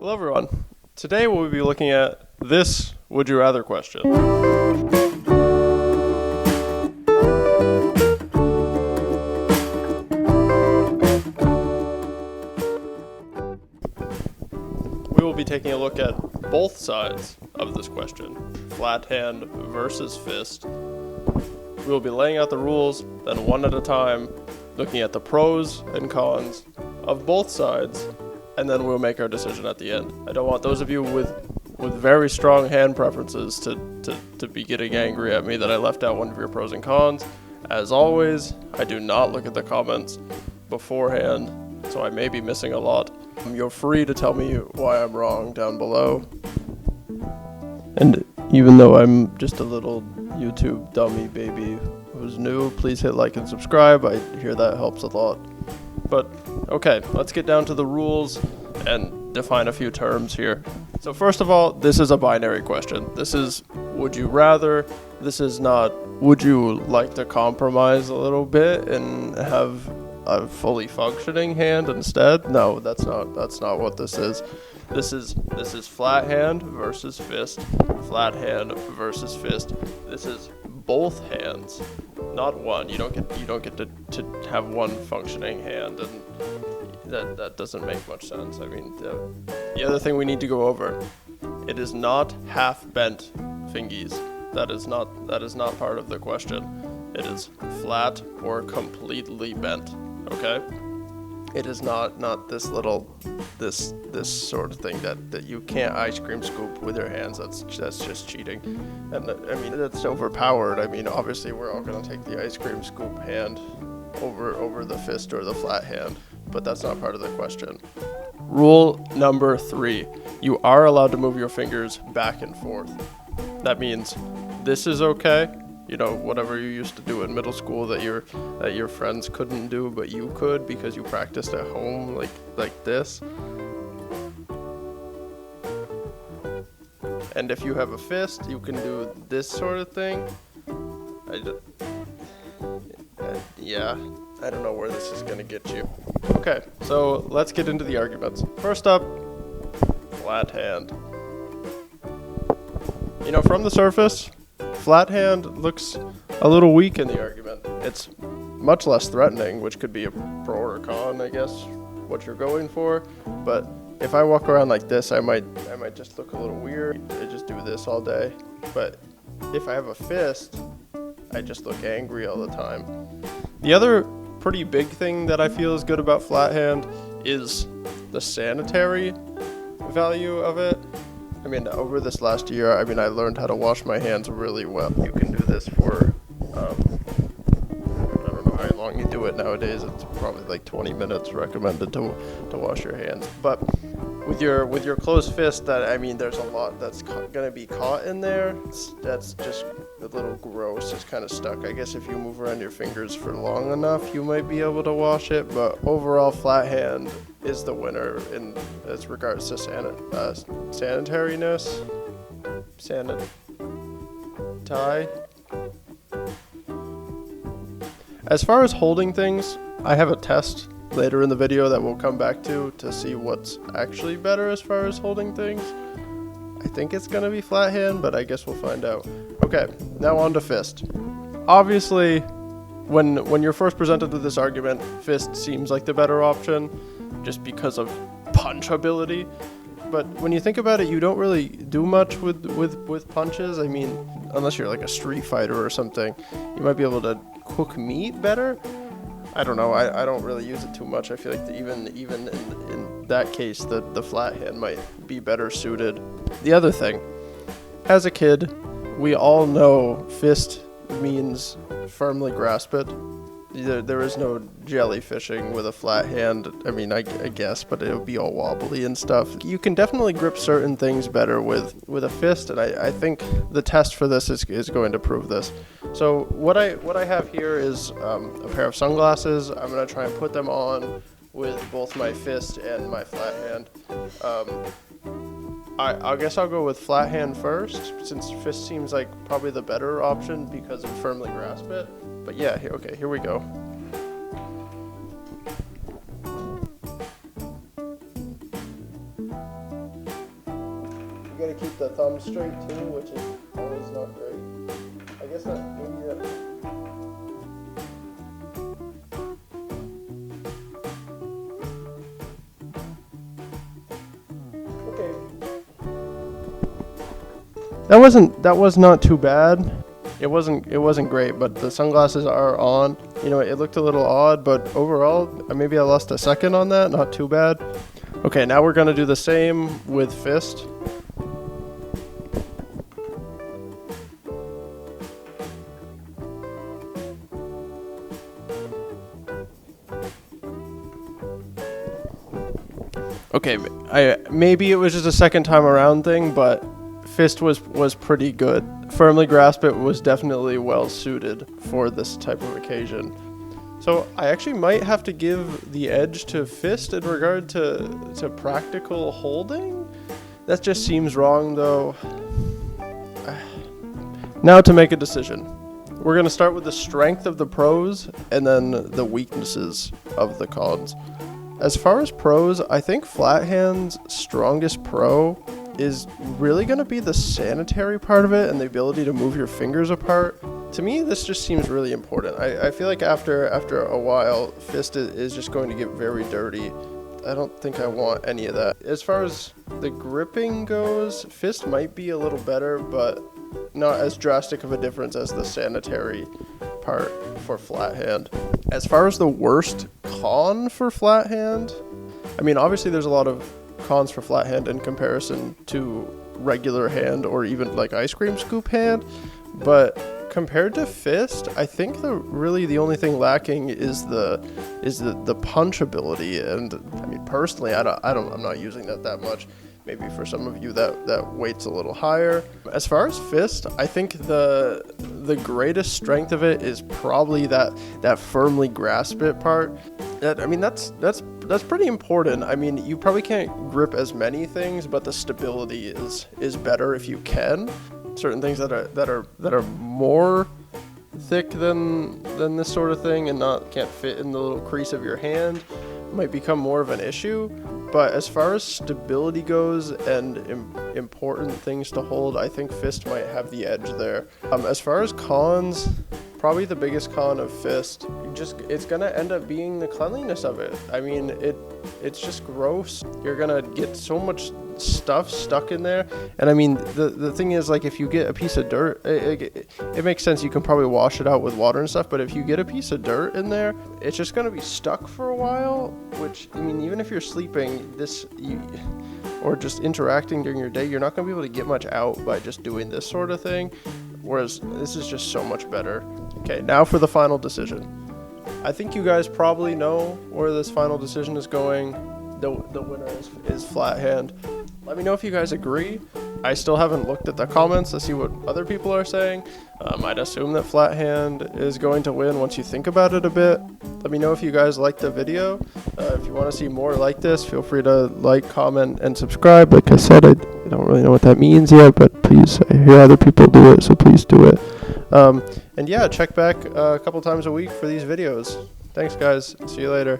Hello everyone. Today we'll be looking at this Would You Rather question. We will be taking a look at both sides of this question, flat hand versus fist. We will be laying out the rules, then one at a time, looking at the pros and cons of both sides, and then we'll make our decision at the end. I don't want those of you with very strong hand preferences to be getting angry at me that I left out one of your pros and cons. As always, I do not look at the comments beforehand, so I may be missing a lot. You're free to tell me why I'm wrong down below. And even though I'm just a little YouTube dummy baby who's new, please hit like and subscribe. I hear that helps a lot. But okay, let's get down to the rules and define a few terms here. So first of all, this is a binary question. This is would you rather. This is not would you like to compromise a little bit and have a fully functioning hand instead. No, that's not what this is. This is flat hand versus fist, flat hand versus fist. This is both hands, not one. You don't get to have one functioning hand, and that doesn't make much sense. I mean, the other thing we need to go over, it is not half bent fingies. That is not part of the question. It is flat or completely bent. Okay? It is not this little this sort of thing that you can't ice cream scoop with your hands. That's just cheating. And I mean, that's overpowered. I mean, obviously we're all going to take the ice cream scoop hand over the fist or the flat hand, but that's not part of the question. Rule number 3. You are allowed to move your fingers back and forth. That means this is okay. You know, whatever you used to do in middle school that your friends couldn't do, but you could because you practiced at home, like this. And if you have a fist, you can do this sort of thing. Yeah, I don't know where this is gonna get you. Okay, so let's get into the arguments. First up, flat hand. You know, from the surface, flat hand looks a little weak in the argument. It's much less threatening, which could be a pro or a con, I guess, what you're going for. But if I walk around like this, I might just look a little weird. I just do this all day. But if I have a fist, I just look angry all the time. The other pretty big thing that I feel is good about flat hand is the sanitary value of it. I mean, over this last year, I learned how to wash my hands really well. You can do this for, I don't know how long you do it nowadays. It's probably like 20 minutes recommended to wash your hands. But with your closed fist, there's a lot that's gonna be caught in there. That's just a little gross. It's kind of stuck. I guess if you move around your fingers for long enough, you might be able to wash it. But overall, flat hand is the winner in as regards to sanitariness. As far as holding things, I have a test later in the video that we'll come back to see what's actually better as far as holding things. I think it's gonna be flat hand, but I guess we'll find out. Okay, now on to fist. Obviously, when you're first presented with this argument, fist seems like the better option, just because of punch ability. But when you think about it, you don't really do much with punches. I mean, unless you're like a street fighter or something, you might be able to cook meat better. I don't know. I don't really use it too much. I feel like even in that case, the flat hand might be better suited. The other thing, as a kid, we all know fist means firmly grasp it. There is no jellyfishing with a flat hand. I mean, I guess, but it'll be all wobbly and stuff. You can definitely grip certain things better with a fist, and I think the test for this is going to prove this. So what I have here is a pair of sunglasses. I'm gonna try and put them on with both my fist and my flat hand. I guess I'll go with flat hand first, since fist seems like probably the better option because of firmly grasp it. But yeah, here we go. gotta keep the thumb straight too, which is always not great. I guess that maybe that. Okay. That was not too bad. It wasn't great, but the sunglasses are on. You know, it looked a little odd, but overall, maybe I lost a second on that. Not too bad. Okay, now we're gonna do the same with fist. Okay, maybe it was just a second time around thing, but fist was pretty good. Firmly grasp it was definitely well suited for this type of occasion. So I actually might have to give the edge to fist in regard to practical holding. That just seems wrong though. Now to make a decision. We're going to start with the strength of the pros and then the weaknesses of the cons. As far as pros, I think flat hand's strongest pro is really going to be the sanitary part of it and the ability to move your fingers apart. To me, this just seems really important. I feel like after a while, fist is just going to get very dirty. I don't think I want any of that. As far as the gripping goes, fist might be a little better, but not as drastic of a difference as the sanitary part for flat hand. As far as the worst con for flat hand, obviously there's a lot of cons for flat hand in comparison to regular hand or even like ice cream scoop hand, but compared to fist, I think the only thing lacking is the punch ability. And personally, I'm not using that much. Maybe for some of you that weight's a little higher. As far as fist, I think the greatest strength of it is probably that firmly grasp it part. That's pretty important. You probably can't grip as many things, but the stability is better if you can. Certain things that are more thick than this sort of thing and can't fit in the little crease of your hand might become more of an issue. But as far as stability goes and important things to hold, I think fist might have the edge there. As far as cons, probably the biggest con of fist, it's gonna end up being the cleanliness of it. It's just gross. You're gonna get so much stuff stuck in there. And the thing is, like, if you get a piece of dirt, it makes sense. You can probably wash it out with water and stuff, but if you get a piece of dirt in there, it's just gonna be stuck for a while, which, even if you're sleeping, or just interacting during your day, you're not gonna be able to get much out by just doing this sort of thing, whereas this is just so much better. Okay, now for the final decision. I think you guys probably know where this final decision is going. The winner is flat hand. Let me know if you guys agree. I still haven't looked at the comments to see what other people are saying. I'd assume that flat hand is going to win once you think about it a bit. Let me know if you guys liked the video. If you want to see more like this, feel free to like, comment, and subscribe. Like I said, I don't really know what that means yet, but please, I hear other people do it, so please do it. And yeah, check back a couple times a week for these videos. Thanks, guys. See you later.